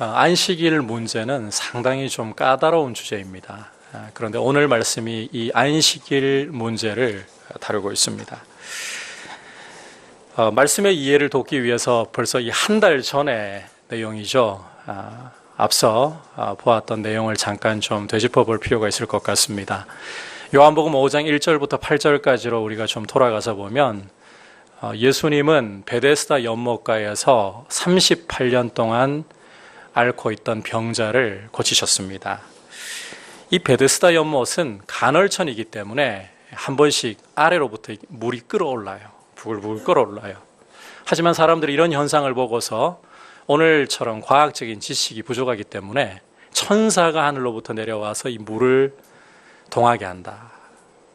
안식일 문제는 상당히 좀 까다로운 주제입니다. 그런데 오늘 말씀이 이 안식일 문제를 다루고 있습니다. 말씀의 이해를 돕기 위해서 벌써 이 한 달 전의 내용이죠. 앞서 보았던 내용을 잠깐 좀 되짚어 볼 필요가 있을 것 같습니다. 요한복음 5장 1절부터 8절까지로 우리가 좀 돌아가서 보면 예수님은 베데스다 연못가에서 38년 동안 앓고 있던 병자를 고치셨습니다. 이 베데스다 연못은 간헐천이기 때문에 한 번씩 아래로부터 물이 끓어올라요. 부글부글 끓어올라요. 하지만 사람들이 이런 현상을 보고서 오늘처럼 과학적인 지식이 부족하기 때문에 천사가 하늘로부터 내려와서 이 물을 동하게 한다.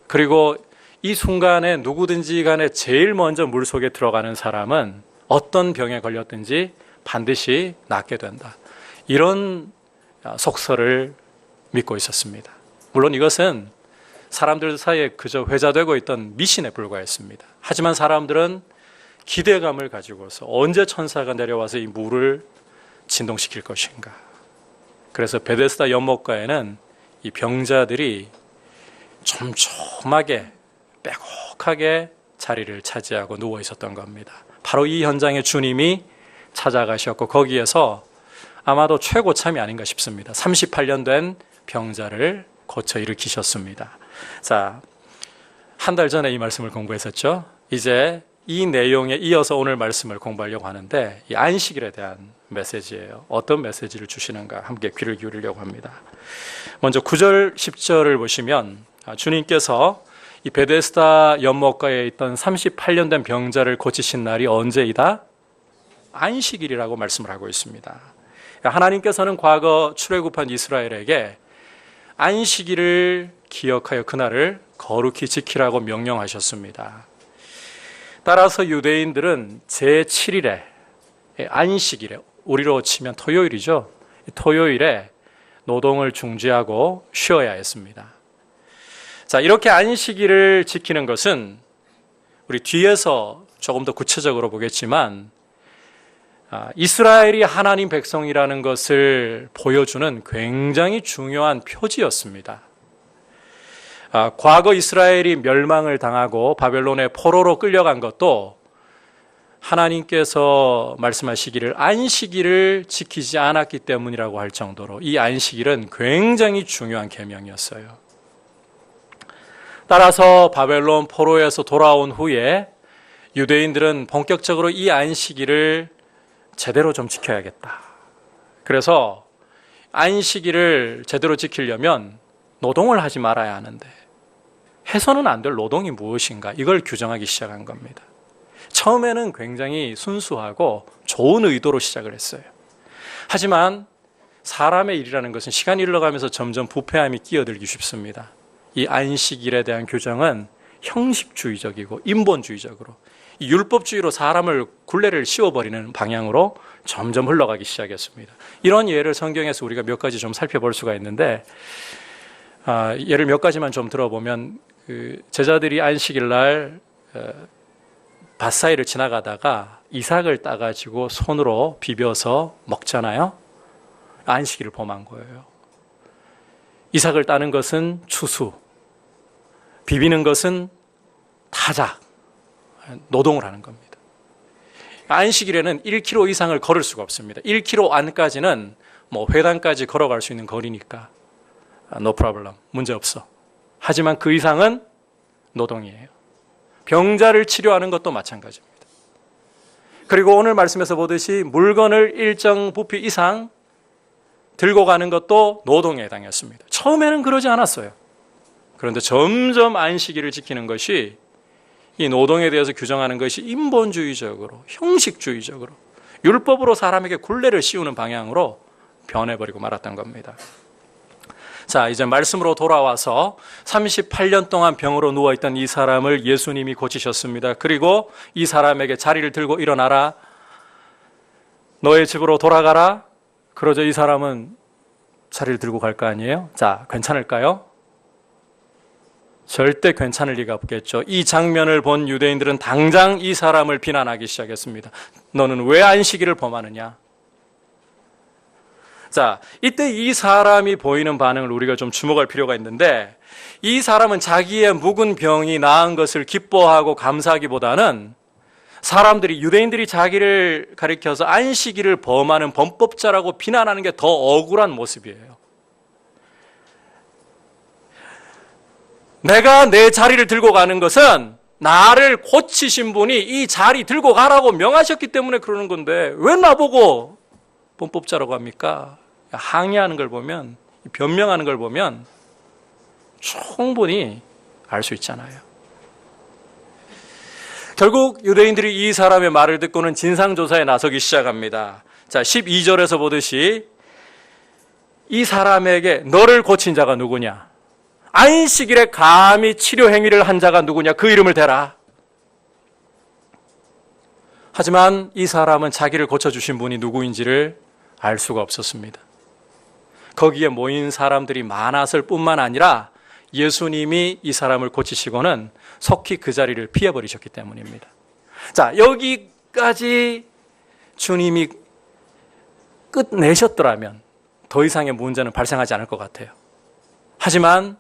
그리고 이 순간에 누구든지 간에 제일 먼저 물 속에 들어가는 사람은 어떤 병에 걸렸든지 반드시 낫게 된다. 이런 속설을 믿고 있었습니다. 물론 이것은 사람들 사이에 그저 회자되고 있던 미신에 불과했습니다. 하지만 사람들은 기대감을 가지고서 언제 천사가 내려와서 이 물을 진동시킬 것인가. 그래서 베데스다 연못가에는 이 병자들이 촘촘하게 빼곡하게 자리를 차지하고 누워 있었던 겁니다. 바로 이 현장에 주님이 찾아가셨고 거기에서 아마도 최고참이 아닌가 싶습니다. 38년 된 병자를 고쳐 일으키셨습니다. 자, 한 달 전에 이 말씀을 공부했었죠. 이제 이 내용에 이어서 오늘 말씀을 공부하려고 하는데 이 안식일에 대한 메시지예요. 어떤 메시지를 주시는가 함께 귀를 기울이려고 합니다. 먼저 9절 10절을 보시면 주님께서 이 베데스다 연못가에 있던 38년 된 병자를 고치신 날이 언제이다? 안식일이라고 말씀을 하고 있습니다. 하나님께서는 과거 출애굽한 이스라엘에게 안식일을 기억하여 그날을 거룩히 지키라고 명령하셨습니다. 따라서 유대인들은 제7일에 안식일에, 우리로 치면 토요일이죠. 토요일에 노동을 중지하고 쉬어야 했습니다. 자, 이렇게 안식일을 지키는 것은 우리 뒤에서 조금 더 구체적으로 보겠지만 이스라엘이 하나님 백성이라는 것을 보여주는 굉장히 중요한 표지였습니다. 과거 이스라엘이 멸망을 당하고 바벨론의 포로로 끌려간 것도 하나님께서 말씀하시기를 안식일을 지키지 않았기 때문이라고 할 정도로 이 안식일은 굉장히 중요한 계명이었어요. 따라서 바벨론 포로에서 돌아온 후에 유대인들은 본격적으로 이 안식일을 제대로 좀 지켜야겠다. 그래서 안식일을 제대로 지키려면 노동을 하지 말아야 하는데 해서는 안 될 노동이 무엇인가 이걸 규정하기 시작한 겁니다. 처음에는 굉장히 순수하고 좋은 의도로 시작을 했어요. 하지만 사람의 일이라는 것은 시간이 흘러가면서 점점 부패함이 끼어들기 쉽습니다. 이 안식일에 대한 규정은 형식주의적이고 인본주의적으로 이 율법주의로 사람을 굴레를 씌워버리는 방향으로 점점 흘러가기 시작했습니다. 이런 예를 성경에서 우리가 몇 가지 좀 살펴볼 수가 있는데 예를 몇 가지만 좀 들어보면 제자들이 안식일 날 밭 사이를 지나가다가 이삭을 따가지고 손으로 비벼서 먹잖아요. 안식일을 범한 거예요. 이삭을 따는 것은 추수, 비비는 것은 타작, 노동을 하는 겁니다. 안식일에는 1km 이상을 걸을 수가 없습니다. 1km 안까지는 회당까지 걸어갈 수 있는 거리니까 no problem, 문제 없어. 하지만 그 이상은 노동이에요. 병자를 치료하는 것도 마찬가지입니다. 그리고 오늘 말씀에서 보듯이 물건을 일정 부피 이상 들고 가는 것도 노동에 해당했습니다. 처음에는 그러지 않았어요. 그런데 점점 안식일을 지키는 것이 이 노동에 대해서 규정하는 것이 인본주의적으로, 형식주의적으로, 율법으로 사람에게 굴레를 씌우는 방향으로 변해버리고 말았던 겁니다. 자, 이제 말씀으로 돌아와서 38년 동안 병으로 누워있던 이 사람을 예수님이 고치셨습니다. 그리고 이 사람에게 자리를 들고 일어나라, 너의 집으로 돌아가라. 그러자 이 사람은 자리를 들고 갈 거 아니에요? 자, 괜찮을까요? 절대 괜찮을 리가 없겠죠. 이 장면을 본 유대인들은 당장 이 사람을 비난하기 시작했습니다. 너는 왜 안식일을 범하느냐? 자, 이때 이 사람이 보이는 반응을 우리가 좀 주목할 필요가 있는데, 이 사람은 자기의 묵은 병이 나은 것을 기뻐하고 감사하기보다는 사람들이, 유대인들이 자기를 가리켜서 안식일을 범하는 범법자라고 비난하는 게 더 억울한 모습이에요. 내가 내 자리를 들고 가는 것은 나를 고치신 분이 이 자리 들고 가라고 명하셨기 때문에 그러는 건데 왜 나보고 범법자라고 합니까? 항의하는 걸 보면, 변명하는 걸 보면 충분히 알 수 있잖아요. 결국 유대인들이 이 사람의 말을 듣고는 진상조사에 나서기 시작합니다. 자, 12절에서 보듯이 이 사람에게 너를 고친 자가 누구냐? 안식일에 감히 치료 행위를 한 자가 누구냐? 그 이름을 대라. 하지만 이 사람은 자기를 고쳐주신 분이 누구인지를 알 수가 없었습니다. 거기에 모인 사람들이 많았을 뿐만 아니라 예수님이 이 사람을 고치시고는 속히 그 자리를 피해버리셨기 때문입니다. 자, 여기까지 주님이 끝내셨더라면 더 이상의 문제는 발생하지 않을 것 같아요. 하지만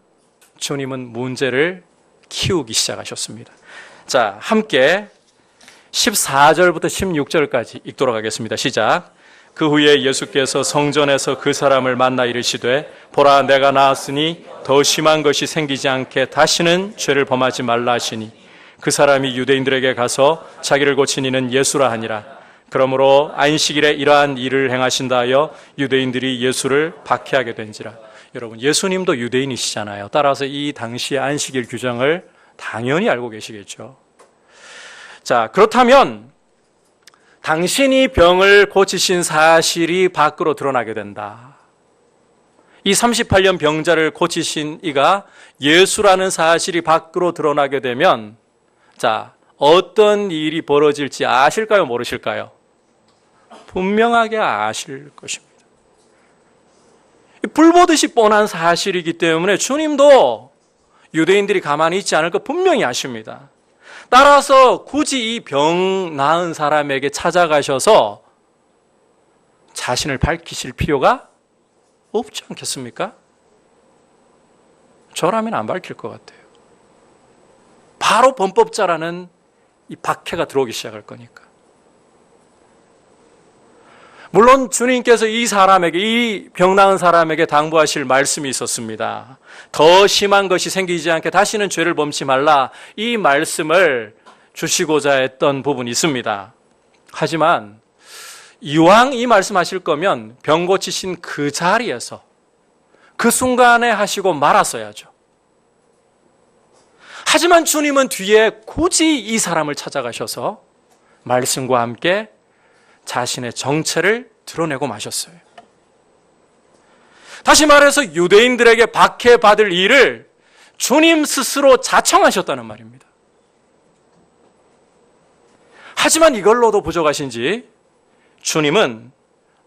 주님은 문제를 키우기 시작하셨습니다. 자, 함께 14절부터 16절까지 읽도록 하겠습니다. 시작. 그 후에 예수께서 성전에서 그 사람을 만나 이르시되 보라 내가 나았으니 더 심한 것이 생기지 않게 다시는 죄를 범하지 말라 하시니 그 사람이 유대인들에게 가서 자기를 고친 이는 예수라 하니라. 그러므로 안식일에 이러한 일을 행하신다 하여 유대인들이 예수를 박해하게 된지라. 여러분, 예수님도 유대인이시잖아요. 따라서 이 당시의 안식일 규정을 당연히 알고 계시겠죠. 자, 그렇다면 당신이 병을 고치신 사실이 밖으로 드러나게 된다. 이 38년 병자를 고치신 이가 예수라는 사실이 밖으로 드러나게 되면, 자, 어떤 일이 벌어질지 아실까요? 모르실까요? 분명하게 아실 것입니다. 불보듯이 뻔한 사실이기 때문에 주님도 유대인들이 가만히 있지 않을 거 분명히 아십니다. 따라서 굳이 이 병 나은 사람에게 찾아가셔서 자신을 밝히실 필요가 없지 않겠습니까? 저라면 안 밝힐 것 같아요. 바로 범법자라는 이 박해가 들어오기 시작할 거니까. 물론 주님께서 이 사람에게, 이 병 나은 사람에게 당부하실 말씀이 있었습니다. 더 심한 것이 생기지 않게 다시는 죄를 범치 말라, 이 말씀을 주시고자 했던 부분이 있습니다. 하지만 이왕 이 말씀하실 거면 병 고치신 그 자리에서 그 순간에 하시고 말았어야죠. 하지만 주님은 뒤에 굳이 이 사람을 찾아가셔서 말씀과 함께 자신의 정체를 드러내고 마셨어요. 다시 말해서 유대인들에게 박해받을 일을 주님 스스로 자청하셨다는 말입니다. 하지만 이걸로도 부족하신지 주님은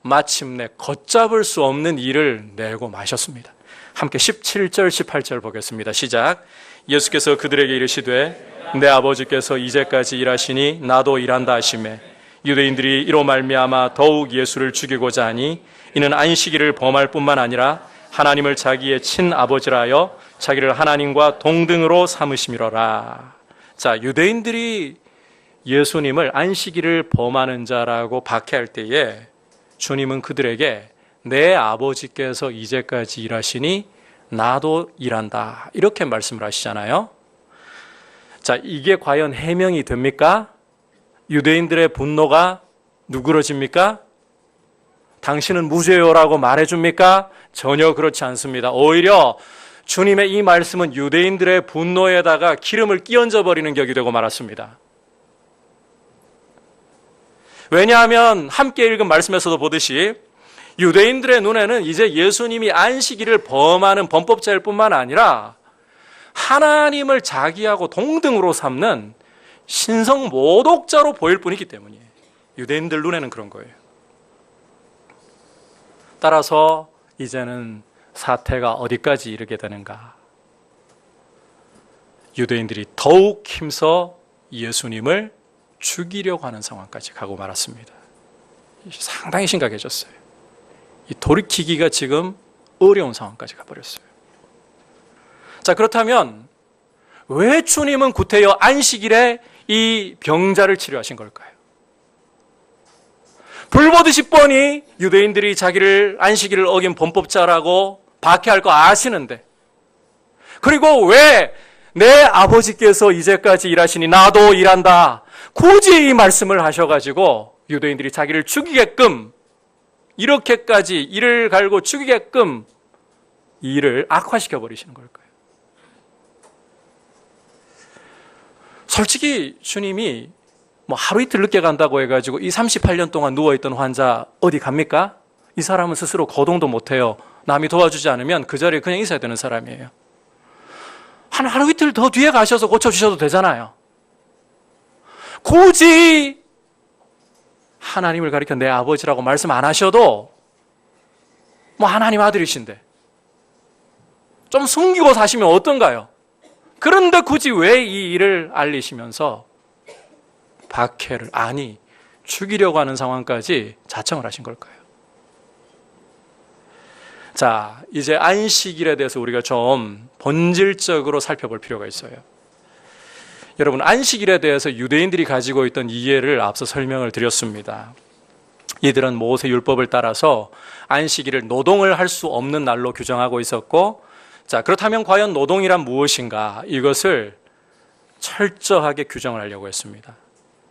마침내 걷잡을 수 없는 일을 내고 마셨습니다. 함께 17절, 18절 보겠습니다. 시작. 예수께서 그들에게 이르시되 내 아버지께서 이제까지 일하시니 나도 일한다 하시매 유대인들이 이로 말미암아 더욱 예수를 죽이고자 하니 이는 안식일을 범할 뿐만 아니라 하나님을 자기의 친아버지라 하여 자기를 하나님과 동등으로 삼으심이로라. 자, 유대인들이 예수님을 안식일을 범하는 자라고 박해할 때에 주님은 그들에게 내 아버지께서 이제까지 일하시니 나도 일한다, 이렇게 말씀을 하시잖아요. 자, 이게 과연 해명이 됩니까? 유대인들의 분노가 누그러집니까? 당신은 무죄요라고 말해줍니까? 전혀 그렇지 않습니다. 오히려 주님의 이 말씀은 유대인들의 분노에다가 기름을 끼얹어 버리는 격이 되고 말았습니다. 왜냐하면 함께 읽은 말씀에서도 보듯이 유대인들의 눈에는 이제 예수님이 안식일을 범하는 범법자일 뿐만 아니라 하나님을 자기하고 동등으로 삼는 신성 모독자로 보일 뿐이기 때문이에요. 유대인들 눈에는 그런 거예요. 따라서 이제는 사태가 어디까지 이르게 되는가? 유대인들이 더욱 힘써 예수님을 죽이려고 하는 상황까지 가고 말았습니다. 상당히 심각해졌어요. 이 돌이키기가 지금 어려운 상황까지 가버렸어요. 자, 그렇다면 왜 주님은 구태여 안식일에 이 병자를 치료하신 걸까요? 불보듯이 뻔히 유대인들이 자기를 안식일을 어긴 범법자라고 박해할 거 아시는데, 그리고 왜 내 아버지께서 이제까지 일하시니 나도 일한다, 굳이 이 말씀을 하셔가지고 유대인들이 자기를 죽이게끔, 이렇게까지 이를 갈고 죽이게끔 이 일을 악화시켜 버리시는 걸까요? 솔직히 주님이 하루 이틀 늦게 간다고 해가지고 이 38년 동안 누워있던 환자 어디 갑니까? 이 사람은 스스로 거동도 못해요. 남이 도와주지 않으면 그 자리에 그냥 있어야 되는 사람이에요. 하루 이틀 더 뒤에 가셔서 고쳐주셔도 되잖아요. 굳이 하나님을 가리켜 내 아버지라고 말씀 안 하셔도 하나님 아들이신데 좀 숨기고 사시면 어떤가요? 그런데 굳이 왜 이 일을 알리시면서 박해를, 아니 죽이려고 하는 상황까지 자청을 하신 걸까요? 자, 이제 안식일에 대해서 우리가 좀 본질적으로 살펴볼 필요가 있어요. 여러분, 안식일에 대해서 유대인들이 가지고 있던 이해를 앞서 설명을 드렸습니다. 이들은 모세 율법을 따라서 안식일을 노동을 할 수 없는 날로 규정하고 있었고, 자, 그렇다면 과연 노동이란 무엇인가? 이것을 철저하게 규정을 하려고 했습니다.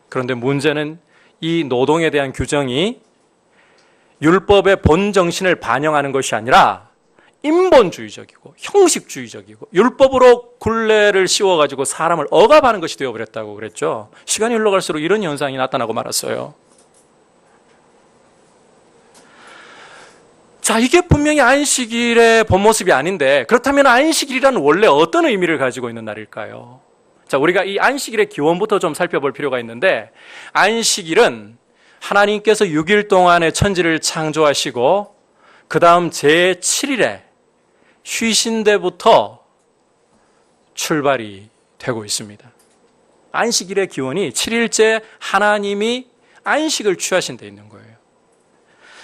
그런데 문제는 이 노동에 대한 규정이 율법의 본 정신을 반영하는 것이 아니라 인본주의적이고 형식주의적이고 율법으로 굴레를 씌워가지고 사람을 억압하는 것이 되어버렸다고 그랬죠. 시간이 흘러갈수록 이런 현상이 나타나고 말았어요. 자, 이게 분명히 안식일의 본 모습이 아닌데, 그렇다면 안식일이란 원래 어떤 의미를 가지고 있는 날일까요? 자, 우리가 이 안식일의 기원부터 좀 살펴볼 필요가 있는데, 안식일은 하나님께서 6일 동안의 천지를 창조하시고 그 다음 제7일에 쉬신 데부터 출발이 되고 있습니다. 안식일의 기원이 7일째 하나님이 안식을 취하신 데 있는 거예요.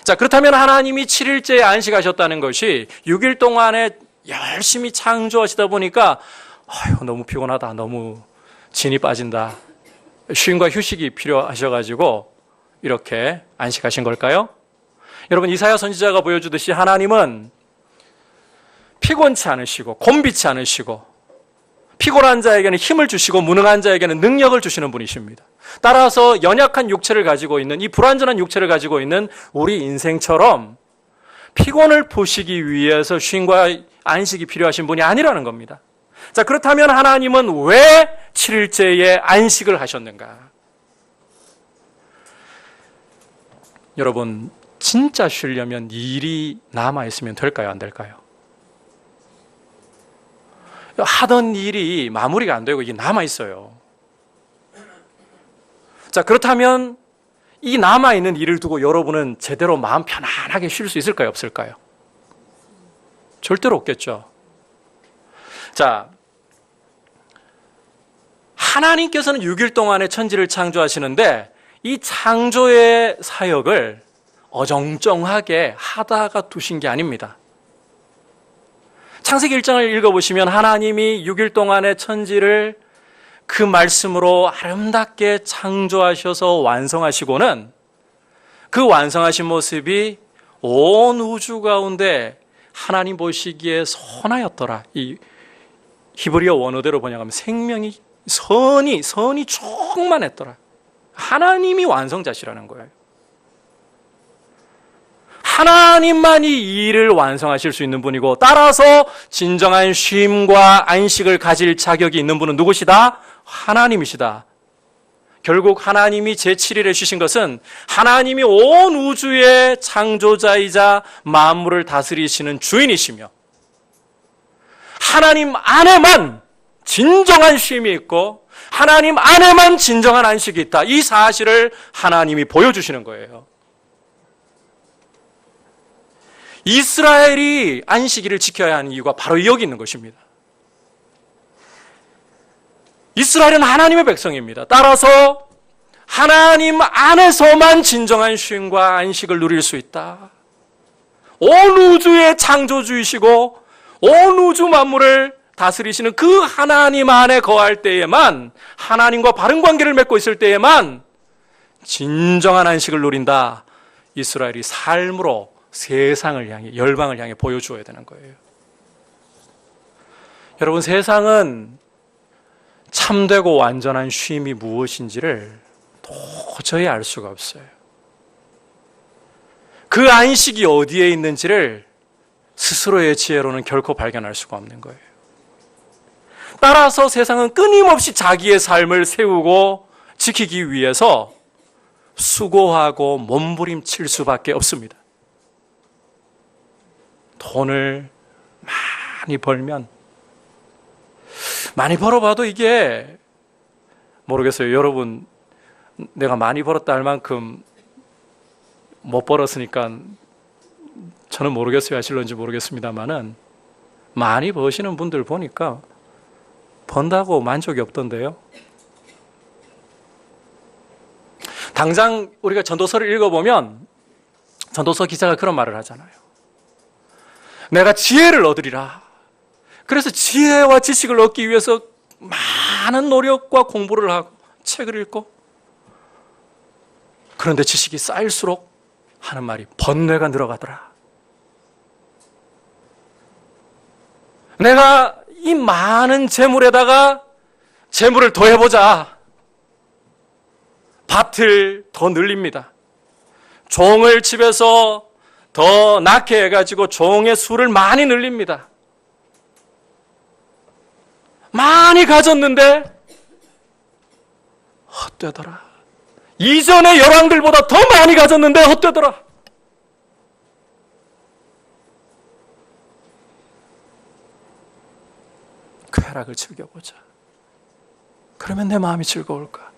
자, 그렇다면 하나님이 7일째에 안식하셨다는 것이 6일 동안에 열심히 창조하시다 보니까 너무 피곤하다, 너무 진이 빠진다, 쉼과 휴식이 필요하셔가지고 이렇게 안식하신 걸까요? 여러분, 이사야 선지자가 보여주듯이 하나님은 피곤치 않으시고 곤비치 않으시고 피곤한 자에게는 힘을 주시고 무능한 자에게는 능력을 주시는 분이십니다. 따라서 연약한 육체를 가지고 있는, 이 불완전한 육체를 가지고 있는 우리 인생처럼 피곤을 푸시기 위해서 쉼과 안식이 필요하신 분이 아니라는 겁니다. 자, 그렇다면 하나님은 왜 7일째에 안식을 하셨는가? 여러분, 진짜 쉬려면 일이 남아있으면 될까요? 안 될까요? 하던 일이 마무리가 안 되고 이게 남아있어요. 자, 그렇다면 이 남아있는 일을 두고 여러분은 제대로 마음 편안하게 쉴 수 있을까요? 없을까요? 절대로 없겠죠. 자, 하나님께서는 6일 동안에 천지를 창조하시는데 이 창조의 사역을 어정쩡하게 하다가 두신 게 아닙니다. 창세기 1장을 읽어보시면 하나님이 6일 동안의 천지를 그 말씀으로 아름답게 창조하셔서 완성하시고는 그 완성하신 모습이 온 우주 가운데 하나님 보시기에 선하였더라. 이 히브리어 원어대로 번역하면 생명이 선이 충만했더라. 하나님이 완성자시라는 거예요. 하나님만이 이 일을 완성하실 수 있는 분이고, 따라서 진정한 쉼과 안식을 가질 자격이 있는 분은 누구시다? 하나님이시다. 결국 하나님이 제7일에 쉬신 것은 하나님이 온 우주의 창조자이자 만물을 다스리시는 주인이시며 하나님 안에만 진정한 쉼이 있고 하나님 안에만 진정한 안식이 있다. 이 사실을 하나님이 보여주시는 거예요. 이스라엘이 안식일을 지켜야 하는 이유가 바로 여기 있는 것입니다. 이스라엘은 하나님의 백성입니다. 따라서 하나님 안에서만 진정한 쉼과 안식을 누릴 수 있다. 온 우주의 창조주이시고 온 우주 만물을 다스리시는 그 하나님 안에 거할 때에만, 하나님과 바른 관계를 맺고 있을 때에만 진정한 안식을 누린다. 이스라엘이 삶으로 세상을 향해, 열방을 향해 보여주어야 되는 거예요. 여러분, 세상은 참되고 완전한 쉼이 무엇인지를 도저히 알 수가 없어요. 그 안식이 어디에 있는지를 스스로의 지혜로는 결코 발견할 수가 없는 거예요. 따라서 세상은 끊임없이 자기의 삶을 세우고 지키기 위해서 수고하고 몸부림칠 수밖에 없습니다. 돈을 많이 벌면, 많이 벌어봐도 이게 모르겠어요. 여러분, 내가 많이 벌었다 할 만큼 못 벌었으니까 저는 모르겠어요. 하실런지 모르겠습니다만은 많이 버시는 분들 보니까 번다고 만족이 없던데요. 당장 우리가 전도서를 읽어보면 전도서 기자가 그런 말을 하잖아요. 내가 지혜를 얻으리라. 그래서 지혜와 지식을 얻기 위해서 많은 노력과 공부를 하고 책을 읽고, 그런데 지식이 쌓일수록 하는 말이 번뇌가 늘어가더라. 내가 이 많은 재물에다가 재물을 더해보자. 밭을 더 늘립니다. 종을 집에서 더 낳게 해가지고 종의 수를 많이 늘립니다. 많이 가졌는데 헛되더라. 이전의 열왕들보다 더 많이 가졌는데 헛되더라. 쾌락을 즐겨보자. 그러면 내 마음이 즐거울까?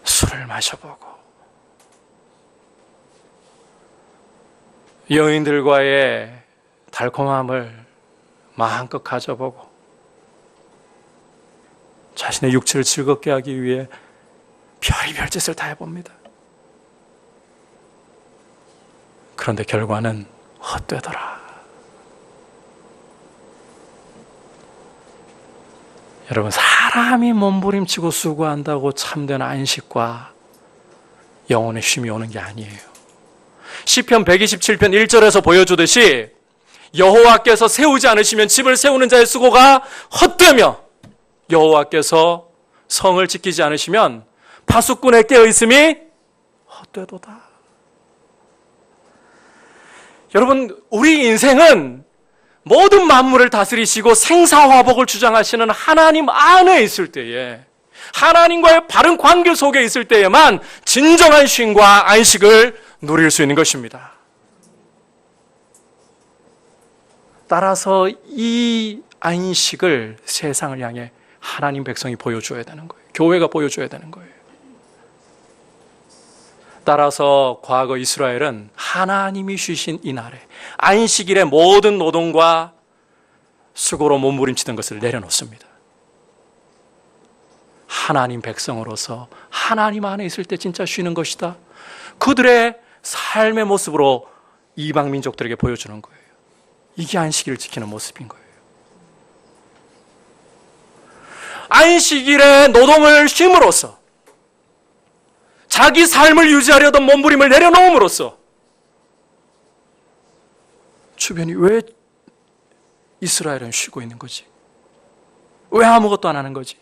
술을 마셔보고, 여인들과의 달콤함을 마음껏 가져보고, 자신의 육체를 즐겁게 하기 위해 별의별 짓을 다 해봅니다. 그런데 결과는 헛되더라. 여러분, 사람이 몸부림치고 수고한다고 참된 안식과 영혼의 쉼이 오는 게 아니에요. 시편 127편 1절에서 보여주듯이 여호와께서 세우지 않으시면 집을 세우는 자의 수고가 헛되며, 여호와께서 성을 지키지 않으시면 파수꾼의 깨어있음이 헛되도다. 여러분, 우리 인생은 모든 만물을 다스리시고 생사화복을 주장하시는 하나님 안에 있을 때에, 하나님과의 바른 관계 속에 있을 때에만 진정한 쉼과 안식을 누릴 수 있는 것입니다. 따라서 이 안식을 세상을 향해 하나님 백성이 보여줘야 되는 거예요. 교회가 보여줘야 되는 거예요. 따라서 과거 이스라엘은 하나님이 쉬신 이날에 안식일에 모든 노동과 수고로 몸부림치던 것을 내려놓습니다. 하나님 백성으로서 하나님 안에 있을 때 진짜 쉬는 것이다. 그들의 삶의 모습으로 이방 민족들에게 보여주는 거예요. 이게 안식일을 지키는 모습인 거예요. 안식일에 노동을 쉼으로써, 자기 삶을 유지하려던 몸부림을 내려놓음으로써, 주변이 왜 이스라엘은 쉬고 있는 거지? 왜 아무것도 안 하는 거지?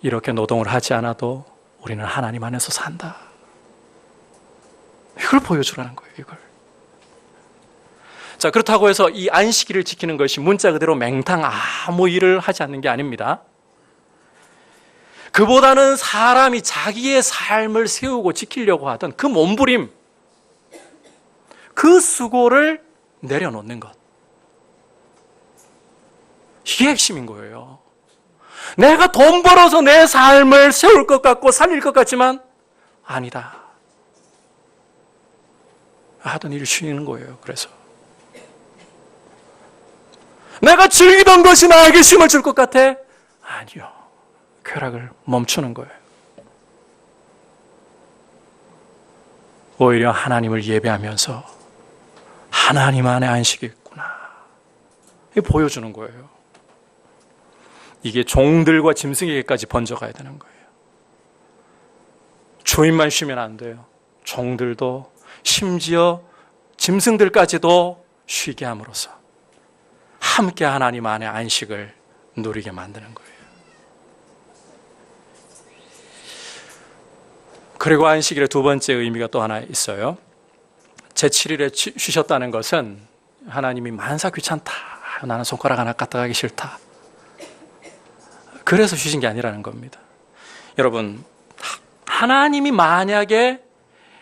이렇게 노동을 하지 않아도 우리는 하나님 안에서 산다. 이걸 보여주라는 거예요, 이걸. 자, 그렇다고 해서 이 안식일을 지키는 것이 문자 그대로 맹탕 아무 일을 하지 않는 게 아닙니다. 그보다는 사람이 자기의 삶을 세우고 지키려고 하던 그 몸부림, 그 수고를 내려놓는 것. 이게 핵심인 거예요. 내가 돈 벌어서 내 삶을 세울 것 같고 살릴 것 같지만 아니다. 하던 일을 쉬는 거예요. 그래서 내가 즐기던 것이 나에게 쉼을 줄 것 같아? 아니요. 쾌락을 멈추는 거예요. 오히려 하나님을 예배하면서 하나님 안에 안식이 있구나, 이게 보여주는 거예요. 이게 종들과 짐승에게까지 번져가야 되는 거예요. 주인만 쉬면 안 돼요. 종들도, 심지어 짐승들까지도 쉬게 함으로써 함께 하나님 안에 안식을 누리게 만드는 거예요. 그리고 안식일의 두 번째 의미가 또 하나 있어요. 제7일에 쉬셨다는 것은 하나님이 만사 귀찮다, 나는 손가락 하나 까딱 하기 싫다, 그래서 쉬신 게 아니라는 겁니다. 여러분, 하나님이 만약에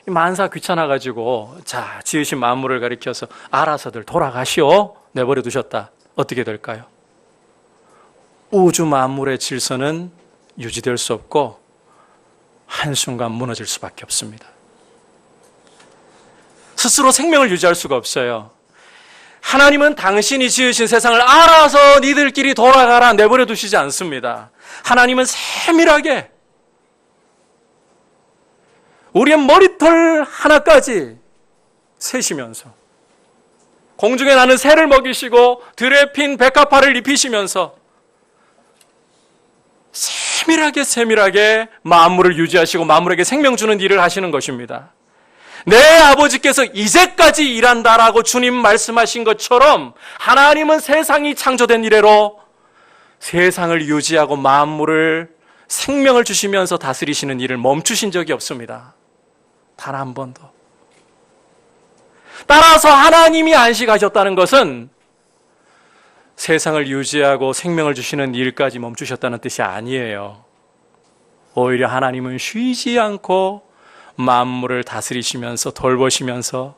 만사 귀찮아가지고 자, 지으신 만물을 가리켜서 알아서들 돌아가시오 내버려 두셨다, 어떻게 될까요? 우주 만물의 질서는 유지될 수 없고 한순간 무너질 수밖에 없습니다. 스스로 생명을 유지할 수가 없어요. 하나님은 당신이 지으신 세상을 알아서 니들끼리 돌아가라 내버려 두시지 않습니다. 하나님은 세밀하게 우리의 머리털 하나까지 세시면서, 공중에 나는 새를 먹이시고 들에 핀 백합화를 입히시면서 세밀하게 만물을 유지하시고 만물에게 생명 주는 일을 하시는 것입니다. 내 아버지께서 이제까지 일한다라고 주님 말씀하신 것처럼 하나님은 세상이 창조된 이래로 세상을 유지하고 만물을 생명을 주시면서 다스리시는 일을 멈추신 적이 없습니다. 단 한 번도. 따라서 하나님이 안식하셨다는 것은 세상을 유지하고 생명을 주시는 일까지 멈추셨다는 뜻이 아니에요. 오히려 하나님은 쉬지 않고 만물을 다스리시면서 돌보시면서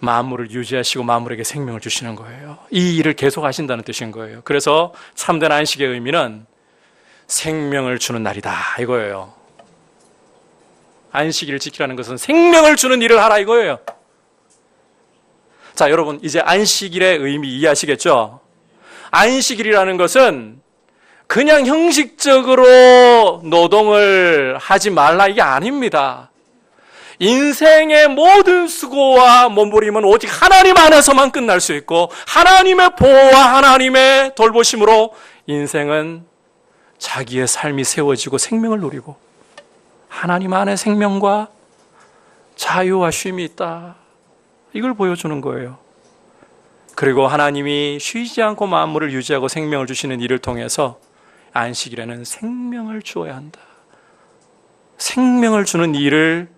만물을 유지하시고 만물에게 생명을 주시는 거예요. 이 일을 계속 하신다는 뜻인 거예요. 그래서 참된 안식의 의미는 생명을 주는 날이다 이거예요. 안식일을 지키라는 것은 생명을 주는 일을 하라 이거예요. 자, 여러분 이제 안식일의 의미 이해하시겠죠? 안식일이라는 것은 그냥 형식적으로 노동을 하지 말라 이게 아닙니다. 인생의 모든 수고와 몸부림은 오직 하나님 안에서만 끝날 수 있고 하나님의 보호와 하나님의 돌보심으로 인생은 자기의 삶이 세워지고 생명을 누리고 하나님 안에 생명과 자유와 쉼이 있다, 이걸 보여주는 거예요. 그리고 하나님이 쉬지 않고 만물을 유지하고 생명을 주시는 일을 통해서 안식일에는 생명을 주어야 한다, 생명을 주는 일을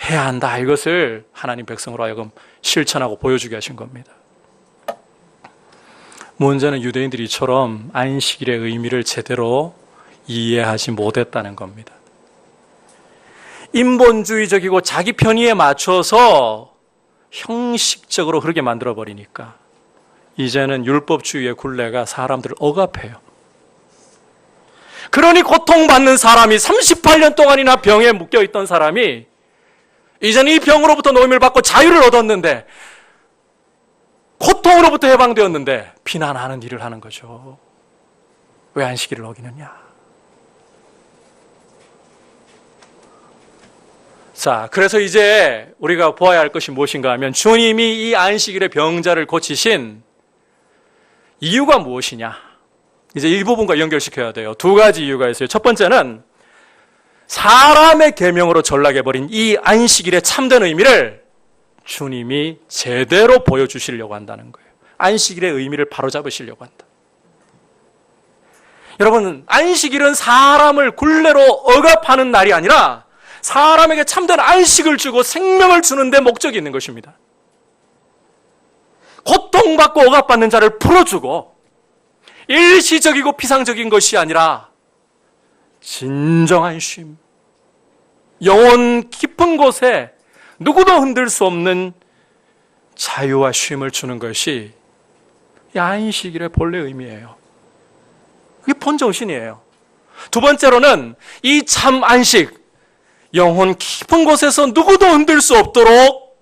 해야 한다, 이것을 하나님 백성으로 하여금 실천하고 보여주게 하신 겁니다. 문제는 유대인들이 이처럼 안식일의 의미를 제대로 이해하지 못했다는 겁니다. 인본주의적이고 자기 편의에 맞춰서 형식적으로 흐르게 만들어버리니까 이제는 율법주의의 굴레가 사람들을 억압해요. 그러니 고통받는 사람이 38년 동안이나 병에 묶여있던 사람이 이제는 이 병으로부터 노임을 받고 자유를 얻었는데, 고통으로부터 해방되었는데 비난하는 일을 하는 거죠. 왜 안식일을 어기느냐. 자, 그래서 이제 우리가 보아야 할 것이 무엇인가 하면 주님이 이 안식일의 병자를 고치신 이유가 무엇이냐. 이제 이 부분과 연결시켜야 돼요. 두 가지 이유가 있어요. 첫 번째는 사람의 계명으로 전락해버린 이 안식일의 참된 의미를 주님이 제대로 보여주시려고 한다는 거예요. 안식일의 의미를 바로잡으시려고 한다. 여러분, 안식일은 사람을 굴레로 억압하는 날이 아니라 사람에게 참된 안식을 주고 생명을 주는 데 목적이 있는 것입니다. 고통받고 억압받는 자를 풀어주고 일시적이고 피상적인 것이 아니라 진정한 쉼, 영혼 깊은 곳에 누구도 흔들 수 없는 자유와 쉼을 주는 것이 이 안식일의 본래 의미예요. 그게 본정신이에요. 두 번째로는 이 참 안식, 영혼 깊은 곳에서 누구도 흔들 수 없도록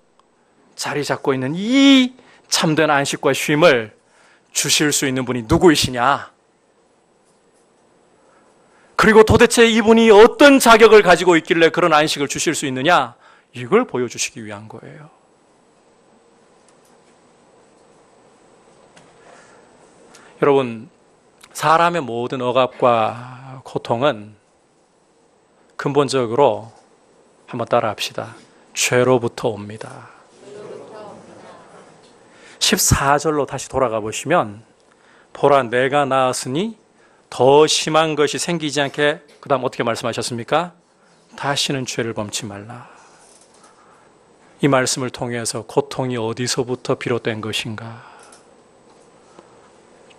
자리 잡고 있는 이 참된 안식과 쉼을 주실 수 있는 분이 누구이시냐? 그리고 도대체 이분이 어떤 자격을 가지고 있길래 그런 안식을 주실 수 있느냐? 이걸 보여주시기 위한 거예요. 여러분, 사람의 모든 억압과 고통은 근본적으로 한번 따라합시다. 죄로부터 옵니다. 14절로 다시 돌아가 보시면 보라 내가 나았으니 더 심한 것이 생기지 않게 그 다음 어떻게 말씀하셨습니까? 다시는 죄를 범치 말라. 이 말씀을 통해서 고통이 어디서부터 비롯된 것인가?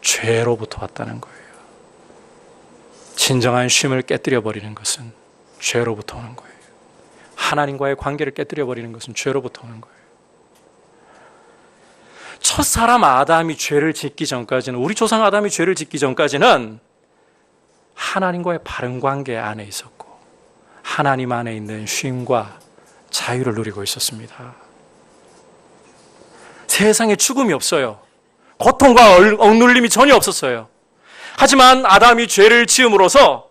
죄로부터 왔다는 거예요. 진정한 쉼을 깨뜨려 버리는 것은 죄로부터 오는 거예요. 하나님과의 관계를 깨뜨려 버리는 것은 죄로부터 오는 거예요. 첫사람 아담이 죄를 짓기 전까지는, 우리 조상 아담이 죄를 짓기 전까지는 하나님과의 바른 관계 안에 있었고 하나님 안에 있는 쉼과 자유를 누리고 있었습니다. 세상에 죽음이 없어요. 고통과 억눌림이 전혀 없었어요. 하지만 아담이 죄를 지음으로써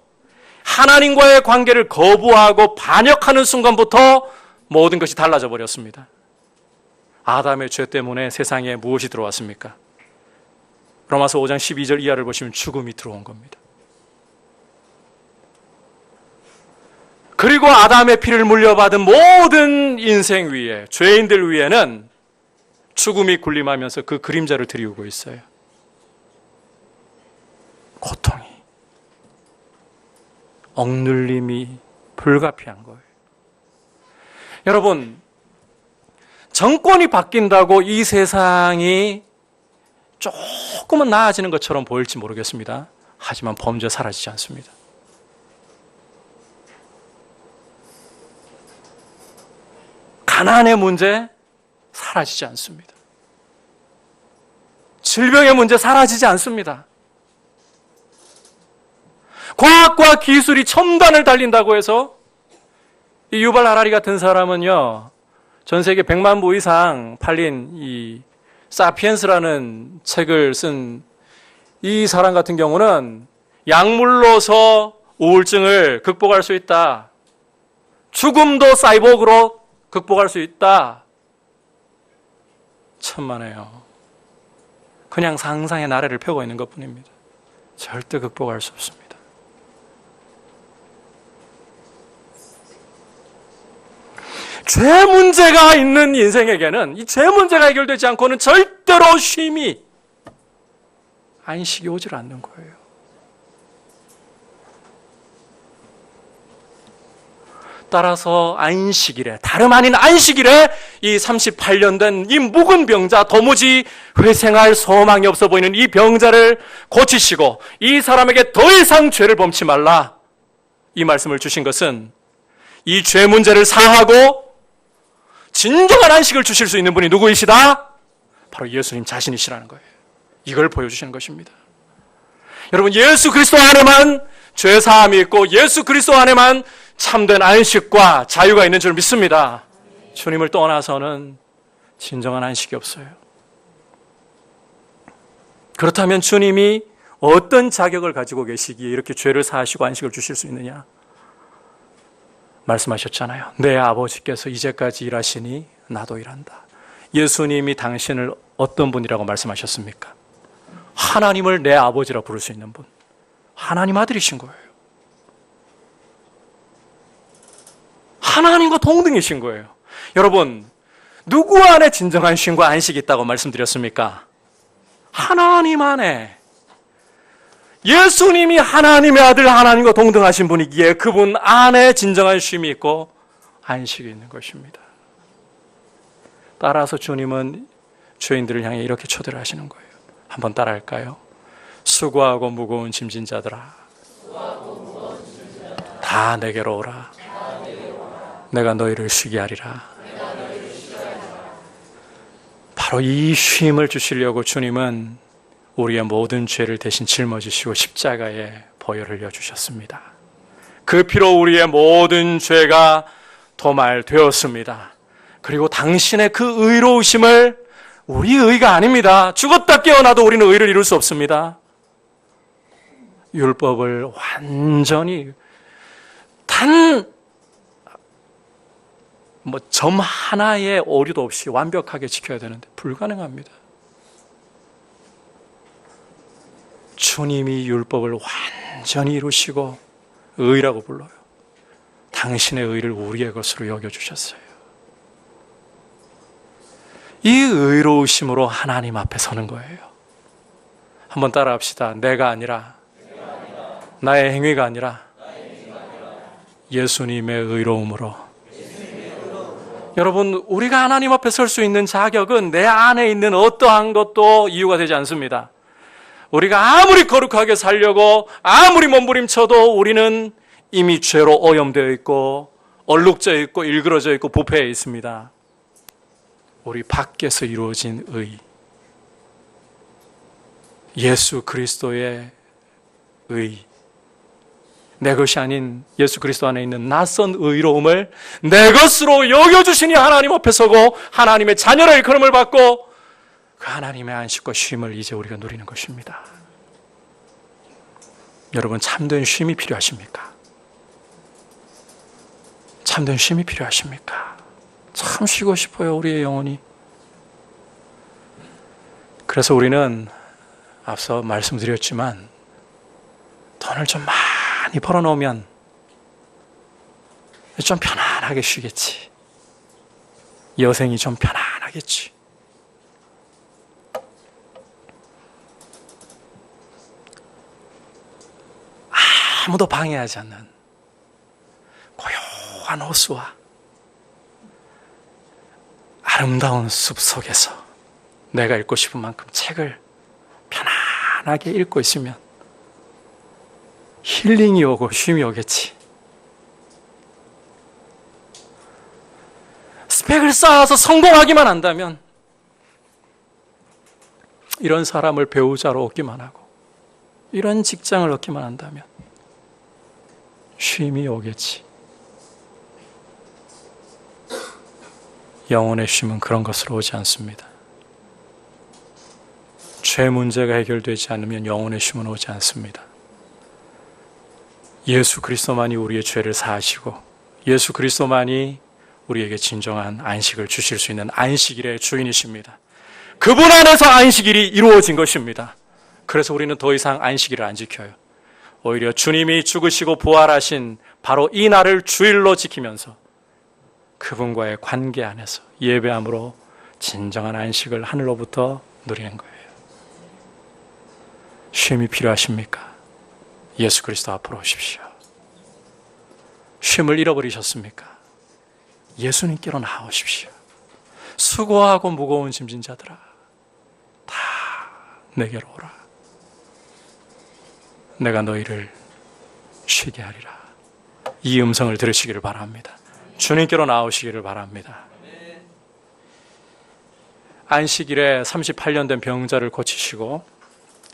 하나님과의 관계를 거부하고 반역하는 순간부터 모든 것이 달라져 버렸습니다. 아담의 죄 때문에 세상에 무엇이 들어왔습니까? 로마서 5장 12절 이하를 보시면 죽음이 들어온 겁니다. 그리고 아담의 피를 물려받은 모든 인생 위에, 죄인들 위에는 죽음이 군림하면서 그 그림자를 드리우고 있어요. 고통이, 억눌림이 불가피한 거예요. 여러분, 정권이 바뀐다고 이 세상이 조금은 나아지는 것처럼 보일지 모르겠습니다. 하지만 범죄 사라지지 않습니다. 가난의 문제 사라지지 않습니다. 질병의 문제 사라지지 않습니다. 과학과 기술이 첨단을 달린다고 해서 이 유발 하라리 같은 사람은요, 전 세계 100만 부 이상 팔린 이 사피엔스라는 책을 쓴 이 사람 같은 경우는 약물로서 우울증을 극복할 수 있다. 죽음도 사이보그로 극복할 수 있다. 천만에요. 그냥 상상의 나래를 펴고 있는 것뿐입니다. 절대 극복할 수 없습니다. 죄 문제가 있는 인생에게는 이 죄 문제가 해결되지 않고는 절대로 쉼이, 안식이 오질 않는 거예요. 따라서 안식일에, 다름 아닌 안식일에 이 38년 된 이 묵은 병자, 도무지 회생할 소망이 없어 보이는 이 병자를 고치시고 이 사람에게 더 이상 죄를 범치 말라, 이 말씀을 주신 것은 이 죄 문제를 사하고 진정한 안식을 주실 수 있는 분이 누구이시다? 바로 예수님 자신이시라는 거예요. 이걸 보여주시는 것입니다. 여러분, 예수 그리스도 안에만 죄 사함이 있고 예수 그리스도 안에만 참된 안식과 자유가 있는 줄 믿습니다. 주님을 떠나서는 진정한 안식이 없어요. 그렇다면 주님이 어떤 자격을 가지고 계시기에 이렇게 죄를 사하시고 안식을 주실 수 있느냐? 말씀하셨잖아요. 내 아버지께서 이제까지 일하시니 나도 일한다. 예수님이 당신을 어떤 분이라고 말씀하셨습니까? 하나님을 내 아버지라 부를 수 있는 분, 하나님 아들이신 거예요. 하나님과 동등이신 거예요. 여러분, 누구 안에 진정한 쉼과 안식이 있다고 말씀드렸습니까? 하나님 안에. 예수님이 하나님의 아들, 하나님과 동등하신 분이기에 그분 안에 진정한 쉼이 있고 안식이 있는 것입니다. 따라서 주님은 죄인들을 향해 이렇게 초대를 하시는 거예요. 한번 따라할까요? 수고하고 무거운 짐진 자들아, 다 내게로 오라. 내가 너희를 쉬게 하리라. 바로 이 쉼을 주시려고 주님은 우리의 모든 죄를 대신 짊어지시고 십자가에 보혈을 흘려주셨습니다. 그 피로 우리의 모든 죄가 도말되었습니다. 그리고 당신의 그 의로우심을, 우리 의가 아닙니다. 죽었다 깨어나도 우리는 의를 이룰 수 없습니다. 율법을 완전히 점 하나의 오류도 없이 완벽하게 지켜야 되는데 불가능합니다. 주님이 율법을 완전히 이루시고 의라고 불러요. 당신의 의를 우리의 것으로 여겨주셨어요. 이 의로우심으로 하나님 앞에 서는 거예요. 한번 따라 합시다. 내가 아니라, 나의 행위가 아니라 예수님의 의로움으로. 여러분, 우리가 하나님 앞에 설 수 있는 자격은 내 안에 있는 어떠한 것도 이유가 되지 않습니다. 우리가 아무리 거룩하게 살려고 아무리 몸부림쳐도 우리는 이미 죄로 오염되어 있고 얼룩져 있고 일그러져 있고 부패해 있습니다. 우리 밖에서 이루어진 의, 예수 그리스도의 의, 내 것이 아닌 예수 그리스도 안에 있는 낯선 의로움을 내 것으로 여겨주시니 하나님 앞에 서고 하나님의 자녀의 일컬음을 받고 그 하나님의 안식과 쉼을 이제 우리가 누리는 것입니다. 여러분, 참된 쉼이 필요하십니까? 참된 쉼이 필요하십니까? 참 쉬고 싶어요, 우리의 영혼이. 그래서 우리는 앞서 말씀드렸지만 돈을 좀 많이 벌어놓으면 좀 편안하게 쉬겠지. 여생이 좀 편안하겠지. 아무도 방해하지 않는 고요한 호수와 아름다운 숲 속에서 내가 읽고 싶은 만큼 책을 편안하게 읽고 있으면 힐링이 오고 쉼이 오겠지. 스펙을 쌓아서 성공하기만 한다면 이런 사람을 배우자로 얻기만 하고 이런 직장을 얻기만 한다면 쉼이 오겠지. 영혼의 쉼은 그런 것으로 오지 않습니다. 죄 문제가 해결되지 않으면 영혼의 쉼은 오지 않습니다. 예수 그리스도만이 우리의 죄를 사하시고 예수 그리스도만이 우리에게 진정한 안식을 주실 수 있는 안식일의 주인이십니다. 그분 안에서 안식일이 이루어진 것입니다. 그래서 우리는 더 이상 안식일을 안 지켜요. 오히려 주님이 죽으시고 부활하신 바로 이 날을 주일로 지키면서 그분과의 관계 안에서 예배함으로 진정한 안식을 하늘로부터 누리는 거예요. 쉼이 필요하십니까? 예수 그리스도 앞으로 오십시오. 쉼을 잃어버리셨습니까? 예수님께로 나오십시오. 수고하고 무거운 짐진 자들아, 다 내게로 오라. 내가 너희를 쉬게 하리라. 이 음성을 들으시기를 바랍니다. 주님께로 나오시기를 바랍니다. 안식일에 38년 된 병자를 고치시고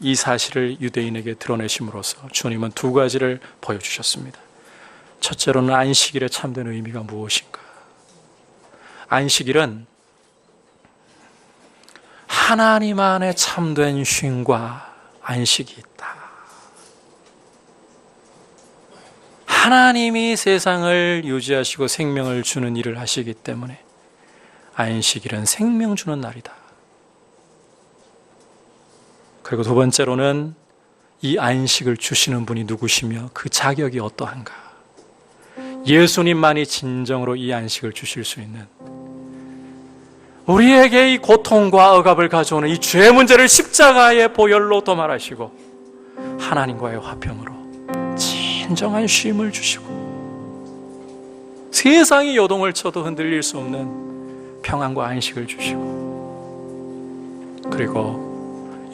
이 사실을 유대인에게 드러내심으로써 주님은 두 가지를 보여주셨습니다. 첫째로는 안식일의 참된 의미가 무엇인가? 안식일은 하나님 안에 참된 쉼과 안식이 있다. 하나님이 세상을 유지하시고 생명을 주는 일을 하시기 때문에 안식일은 생명 주는 날이다. 그리고 두 번째로는 이 안식을 주시는 분이 누구시며 그 자격이 어떠한가? 예수님만이 진정으로 이 안식을 주실 수 있는, 우리에게 이 고통과 억압을 가져오는 이 죄 문제를 십자가의 보혈로 도말하시고 하나님과의 화평으로 진정한 쉼을 주시고 세상이 요동을 쳐도 흔들릴 수 없는 평안과 안식을 주시고, 그리고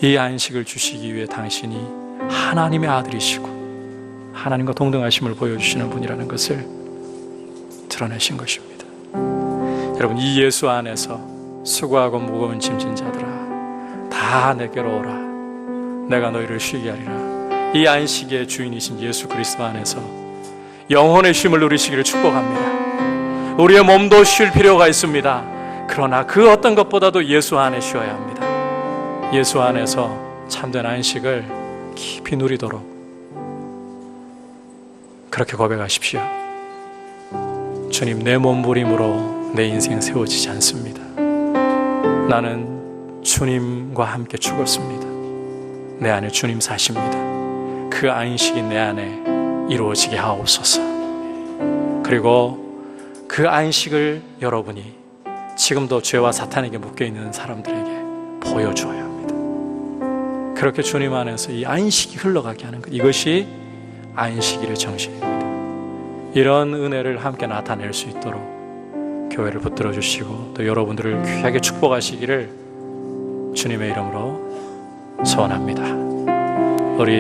이 안식을 주시기 위해 당신이 하나님의 아들이시고 하나님과 동등하심을 보여주시는 분이라는 것을 드러내신 것입니다. 여러분, 이 예수 안에서 수고하고 무거운 짐진 자들아, 다 내게로 오라. 내가 너희를 쉬게 하리라. 이 안식의 주인이신 예수 그리스도 안에서 영혼의 쉼을 누리시기를 축복합니다. 우리의 몸도 쉴 필요가 있습니다. 그러나 그 어떤 것보다도 예수 안에 쉬어야 합니다. 예수 안에서 참된 안식을 깊이 누리도록 그렇게 고백하십시오. 주님, 내 몸부림으로 내 인생 세워지지 않습니다. 나는 주님과 함께 죽었습니다. 내 안에 주님 사십니다. 그 안식이 내 안에 이루어지게 하옵소서. 그리고 그 안식을 여러분이 지금도 죄와 사탄에게 묶여있는 사람들에게 보여줘야 합니다. 그렇게 주님 안에서 이 안식이 흘러가게 하는 것, 이것이 안식일의 정신입니다. 이런 은혜를 함께 나타낼 수 있도록 교회를 붙들어 주시고 또 여러분들을 귀하게 축복하시기를 주님의 이름으로 소원합니다. 우리